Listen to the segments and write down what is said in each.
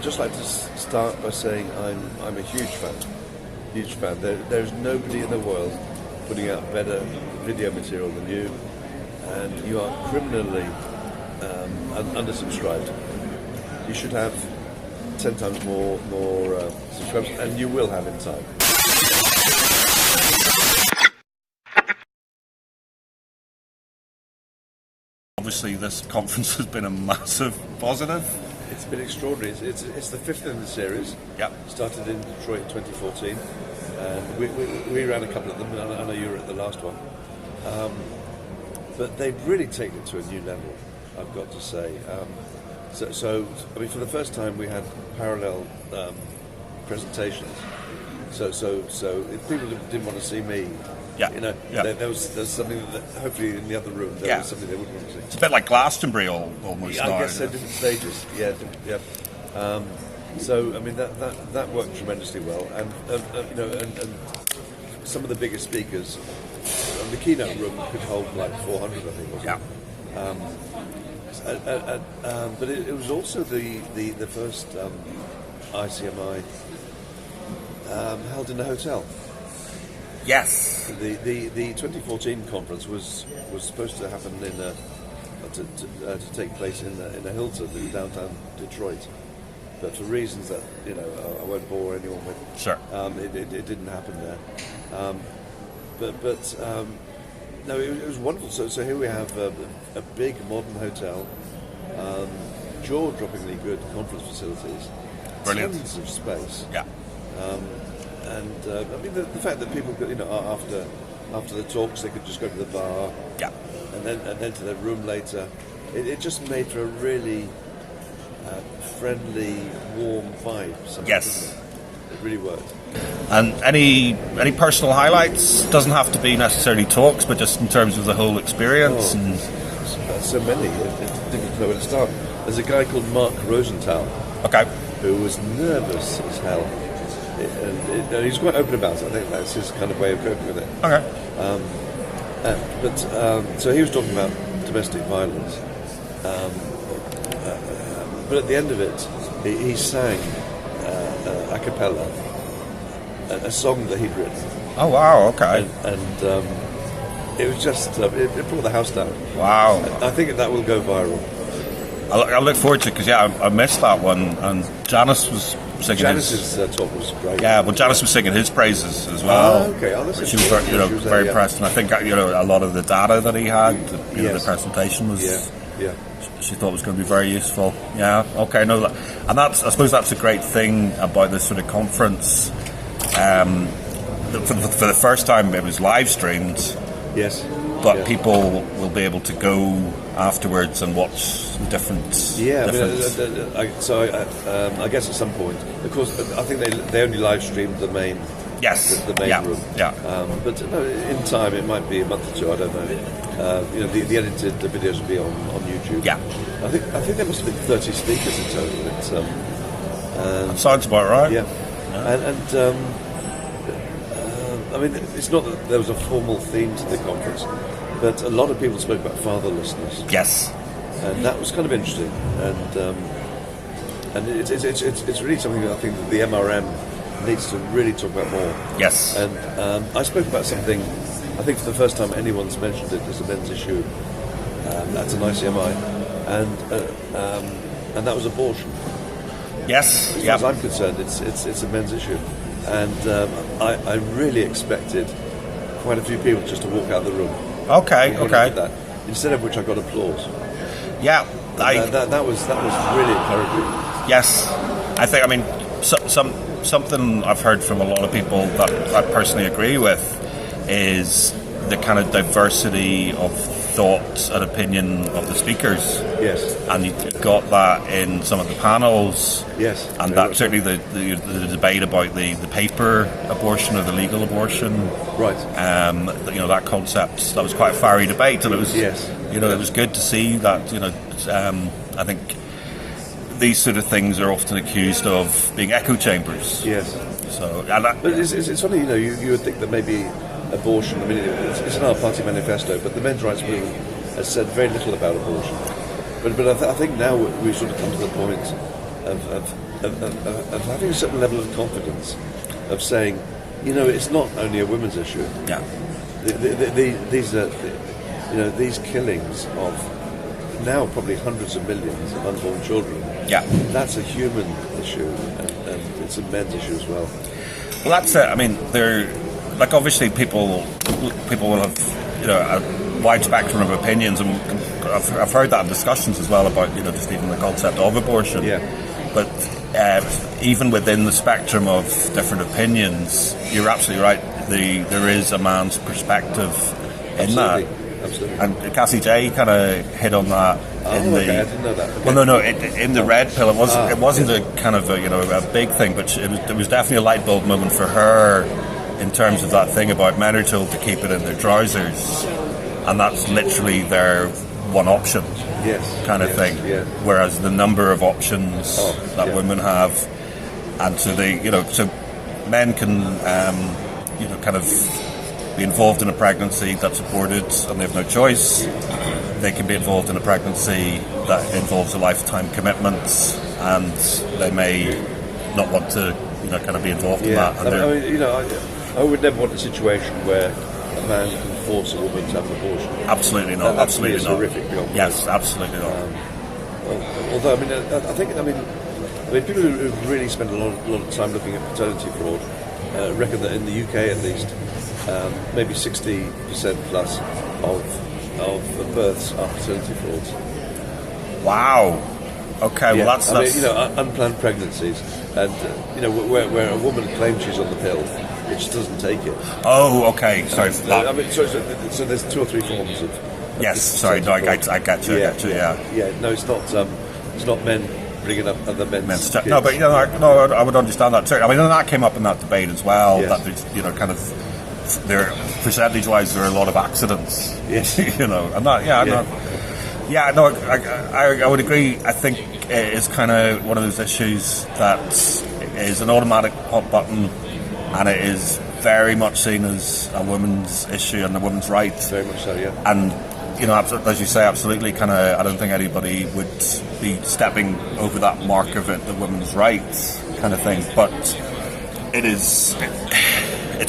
I'd just like to start by saying I'm a huge fan. Huge fan. There's nobody in the world putting out better video material than you, and you are criminally undersubscribed. You should have 10 times more subscribers, and you will have in time. Obviously, this conference has been a massive positive. It's been extraordinary. It's the fifth in the series. Yep. Started in Detroit in 2014. And we ran a couple of them. I know you were at the last one. But they've really taken it to a new level, I've got to say. So I mean, for the first time, we had parallel presentations. So if people didn't want to see me, there was something that hopefully in the other room there was something they wouldn't want to see. It's a bit like Glastonbury almost. I guess so, different stages. Yeah. So I mean that worked tremendously well, and some of the biggest speakers. The keynote room could hold like 400, I think. Wasn't it? But it was also the first ICMI held in a hotel. Yes. The 2014 conference was supposed to happen to take place in a Hilton in downtown Detroit, but for reasons that I won't bore anyone with. Sure. It didn't happen there. But no, it was wonderful. So here we have a big modern hotel, jaw-droppingly good conference facilities, brilliant, tons of space. Yeah. And I mean the fact that people could, after the talks, they could just go to the bar, and then to their room later. It just made for a really friendly, warm vibe. Yes. It really worked. And any personal highlights? Doesn't have to be necessarily talks, but just in terms of the whole experience. So many. I didn't know where to start. There's a guy called Mark Rosenthal. Okay. Who was nervous as hell. And he's quite open about it. I think that's his kind of way of coping with it. Okay. So he was talking about domestic violence. But at the end of it, he sang a cappella a song that he'd written. Oh wow! Okay. And it was just it brought the house down. Wow! I think that will go viral. I look forward to it because I missed that one, and Janice was singing. Janice's talk was great. Yeah, well, Janice was singing his praises as well. Oh, okay. She was very impressed, and I think a lot of the data that he had, the presentation was. Yeah. She thought was going to be very useful. Yeah. Okay. No, and I suppose that's a great thing about this sort of conference. For the first time, it was live streamed. Yes. But people will be able to go afterwards and watch the different. Yeah. I guess at some point, of course, I think they only live streamed the main. Yes. The main room. Yeah. But in time, it might be a month or two. I don't know. The edited videos will be on YouTube. Yeah. I think there must have been 30 speakers in total. That sounds about right. Yeah. I mean, it's not that there was a formal theme to the conference, but a lot of people spoke about fatherlessness. Yes. And that was kind of interesting. And it's really something that I think that the MRM needs to really talk about more. Yes. And I spoke about something, I think for the first time anyone's mentioned it as a men's issue. That's an ICMI. And that was abortion. Yes. As far as I'm concerned, it's a men's issue. And I really expected quite a few people just to walk out of the room. Okay. That. Instead of which I got applause. Yeah. That was really encouraging. Yes. I mean, something I've heard from a lot of people that I personally agree with is the kind of diversity of thought and opinion of the speakers. Yes. And you got that in some of the panels. Yes. And that certainly the debate about the paper abortion or the legal abortion. Right. That concept, that was quite a fiery debate, and it was it was good to see that. I think these sort of things are often accused of being echo chambers. Yes. So, but it's funny, you would think that maybe abortion. I mean, it's in our party manifesto, but the men's rights movement has said very little about abortion. But I think now we've sort of come to the point of having a certain level of confidence, of saying, it's not only a women's issue. Yeah. These are, these killings of now probably hundreds of millions of unborn children. Yeah. That's a human issue, and it's a men's issue as well. Well, that's it. I mean, obviously people will have, a wide spectrum of opinions, and I've heard that in discussions as well about, just even the concept of abortion. Yeah. But even within the spectrum of different opinions, you're absolutely right. There is a man's perspective in that. Absolutely. And Cassie J kind of hit on that. I didn't know that. Okay. Well, no. In the red pill, it wasn't a kind of a big thing, but it was definitely a light bulb moment for her in terms of that thing about men are told to keep it in their trousers, and that's literally their one option. Yes. Kind of thing. Yeah. Whereas the number of options that women have, and so so men can kind of be involved in a pregnancy that's aborted and they have no choice. They can be involved in a pregnancy that involves a lifetime commitment, and they may not want to kind of be involved in that. And I would never want a situation where a man can force a woman to have an abortion. Absolutely not. Absolutely not. Horrific. Yes, absolutely not. Although I think people who really spend a lot of time looking at paternity fraud reckon that in the UK at least, maybe 60% plus of the births are paternity frauds. Wow. Okay. Yeah. Well, that's unplanned pregnancies, and where a woman claims she's on the pill, it just doesn't take it. Oh, okay. Sorry. So there's 2 or 3 forms of. Yes. Sorry. No, I get you. Yeah. No, it's not men bringing up other men's kids. No, but I would understand that too. I mean, and that came up in that debate as well. Yes. That there's kind of there percentage-wise there are a lot of accidents. Yes. And that. I would agree. I think it's kind of one of those issues that is an automatic hot button, and it is very much seen as a woman's issue and a woman's right. Very much so, yeah. And as you say, absolutely. Kind of, I don't think anybody would be stepping over that mark of it, the women's rights kind of thing. But it's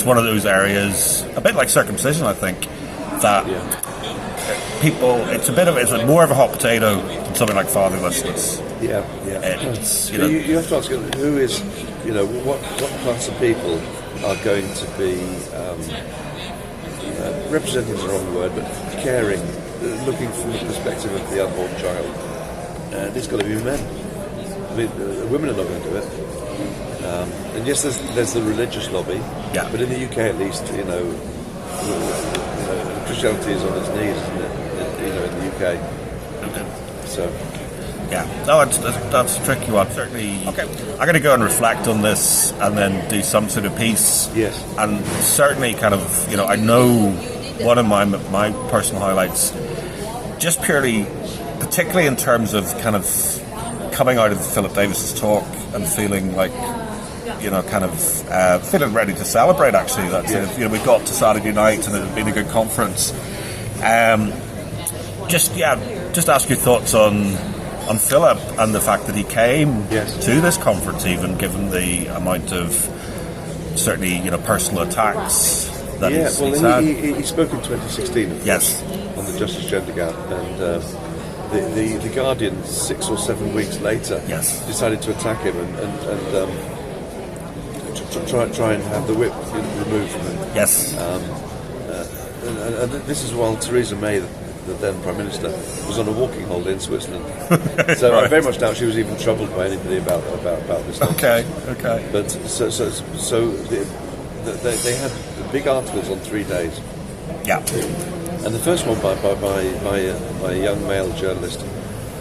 one of those areas, a bit like circumcision, I think, that people. It's more of a hot potato than something like fatherlessness. Yeah. You have to ask who is, what class of people are going to be representing is the wrong word, but caring, looking from the perspective of the unborn child. And it's got to be men. I mean, women are not going to do it. And yes, there's the religious lobby. Yeah. But in the UK, at least, Christianity is on its knees, isn't it? In the UK. So. Yeah, no, that's a tricky one. Certainly, okay. I'm going to go and reflect on this and then do some sort of piece. Yes. And certainly, kind of, I know one of my personal highlights, just purely, particularly in terms of kind of coming out of Philip Davies' talk and feeling like, feeling ready to celebrate. Actually, we got to Saturday night and it had been a good conference. Just ask your thoughts on Philip and the fact that he came to this conference, even given the amount of certainly personal attacks that he's had. He spoke in 2016 on the Justice Gender Gap, and the Guardian 6 or 7 weeks later decided to attack him and try and have the whip removed from him. Yes. And this is while Theresa May, the then Prime Minister, was on a walking holiday in Switzerland. So I very much doubt she was even troubled by anybody about this. Okay. But so they had big articles on 3 days. Yeah. And the first one by a young male journalist,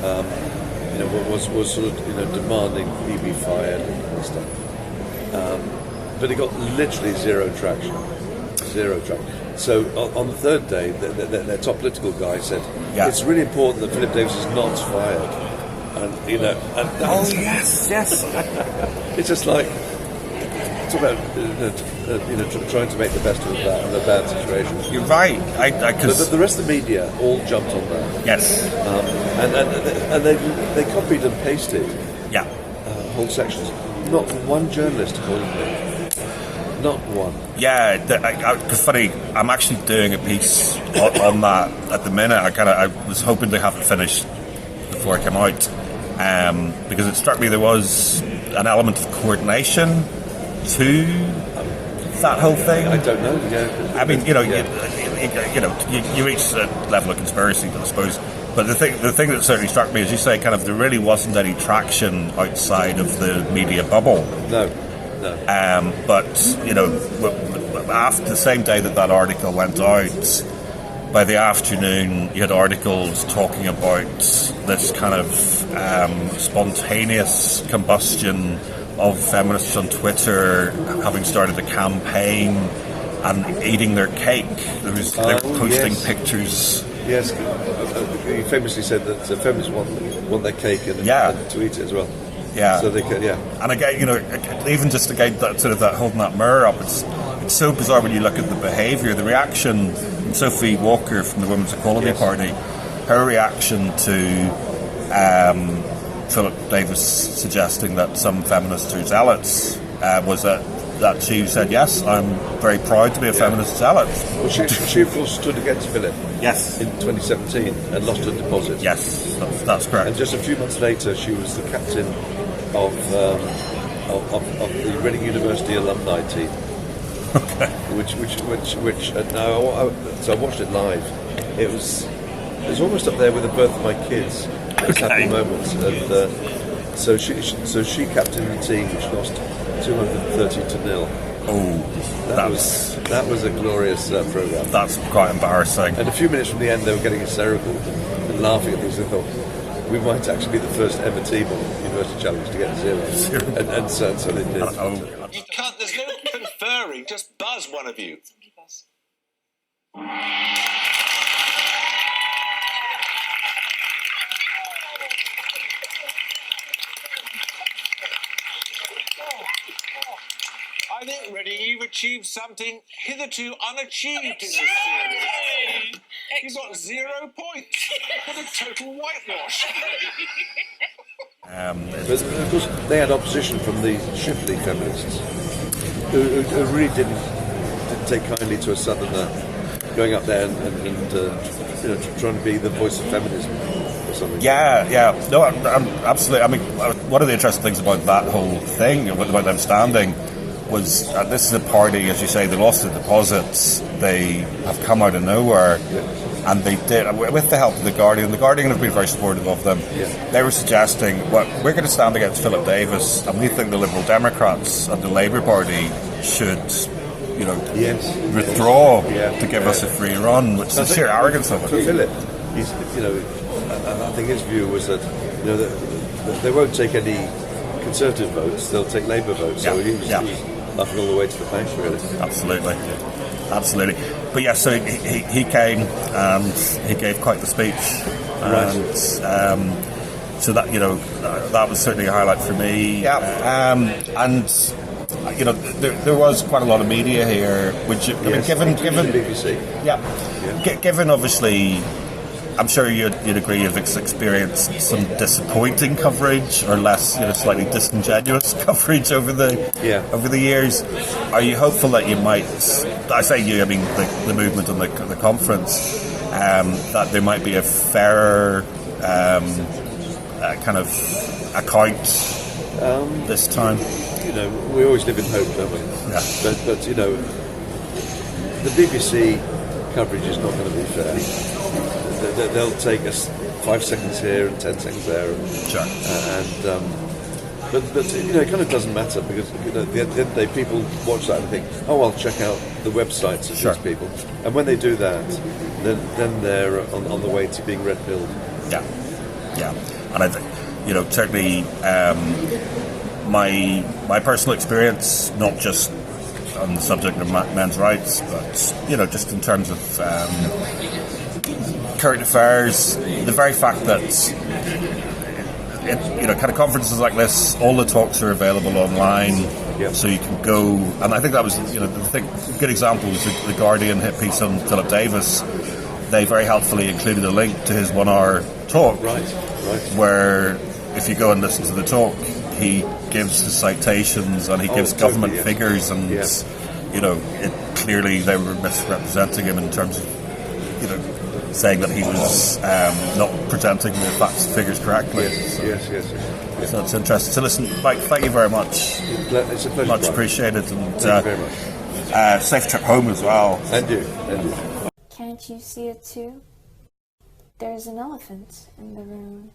was sort of demanding he be fired and stuff. But it got literally zero traction. So on the 3rd day, their top political guy said, "It's really important that Philip Davies is not fired." And yes. It's just like it's about trying to make the best of a bad situation. You're right. The rest of the media all jumped on that. Yes. And they copied and pasted. Yeah. whole sections. Not one journalist called me. Not one. Yeah, it's funny. I'm actually doing a piece on that at the minute. I was hoping to have it finished before it came out, because it struck me there was an element of coordination to that whole thing. I don't know. Yeah. I mean, you reach a level of conspiracy, I suppose. But the thing that certainly struck me, as you say, kind of there really wasn't any traction outside of the media bubble. No. But after the same day that article went out, by the afternoon you had articles talking about this kind of spontaneous combustion of feminists on Twitter having started a campaign and eating their cake. They were posting pictures. Yes, he famously said that feminists want their cake and to eat it as well. Yeah. So they can, And again, even just again that sort of that holding that mirror up, it's so bizarre when you look at the behaviour, the reaction. Sophie Walker from the Women's Equality Party, her reaction to Philip Davies suggesting that some feminists are zealots was that she said, yes, I'm very proud to be a feminist zealot. Well, she of course stood against Philip. Yes. In 2017 and lost her deposit. Yes, that's correct. And just a few months later, she was the captain of the Reading University alumni team. Okay. Which now so I watched it live. It was almost up there with the birth of my kids. Happy moments. And so she captained the team, which lost 230-0. Oh, that was a glorious program. That's quite embarrassing. And a few minutes from the end, they were getting hysterical and laughing at things. They thought we might actually be the first ever team on University Challenge to get zero. And so they did. You can't. There's no conferring. Just buzz, one of you. I think, Reading, you've achieved something hitherto unachieved in this series. You've got 0 points. What a total whitewash. But of course, they had opposition from the Shipley feminists, who really didn't take kindly to a southerner going up there and trying to be the voice of feminism or something. Yeah. No, I'm absolutely. I mean, one of the interesting things about that whole thing, about them standing, was this is a party, as you say, they lost their deposits. They have come out of nowhere. And they did, with the help of The Guardian. The Guardian have been very supportive of them. Yeah. They were suggesting, well, we're going to stand against Philip Davies, and we think the Liberal Democrats and the Labour Party should, withdraw to give us a free run, which is sheer arrogance of it. For Philip, I think his view was that, that they won't take any Conservative votes; they'll take Labour votes. So he was laughing all the way to the bank, really. Absolutely. But yes, so he came and he gave quite the speech, and so that that was certainly a highlight for me. And there was quite a lot of media here, which given BBC, given obviously. I'm sure you'd agree you've experienced some disappointing coverage or less, slightly disingenuous coverage over the years. Are you hopeful that you might? I say you, I mean the movement and the conference, that there might be a fairer kind of account this time. We always live in hope, don't we? Yeah. But the BBC coverage is not going to be fair. They'll take us 5 seconds here and 10 seconds there, but it kind of doesn't matter, because at the end of the day, people watch that and think, oh, I'll check out the websites of these people, and when they do that, then they're on the way to being red-pilled. Yeah, and I think certainly my personal experience, not just on the subject of men's rights, but just in terms of current affairs, the very fact that kind of conferences like this, all the talks are available online, so you can go. And I think that was a good example was the Guardian hit piece on Philip Davies. They very helpfully included a link to his 1 hour talk, right. Where if you go and listen to the talk, he gives the citations and he gives government figures, and you know, clearly they were misrepresenting him in terms of, you know, saying that he was not presenting the facts and figures correctly. Yes. So that's interesting. So listen, Mike, thank you very much. It's a pleasure. Much appreciated, and thank you very much. Safe trip home as well. And you. Can't you see it too? There's an elephant in the room.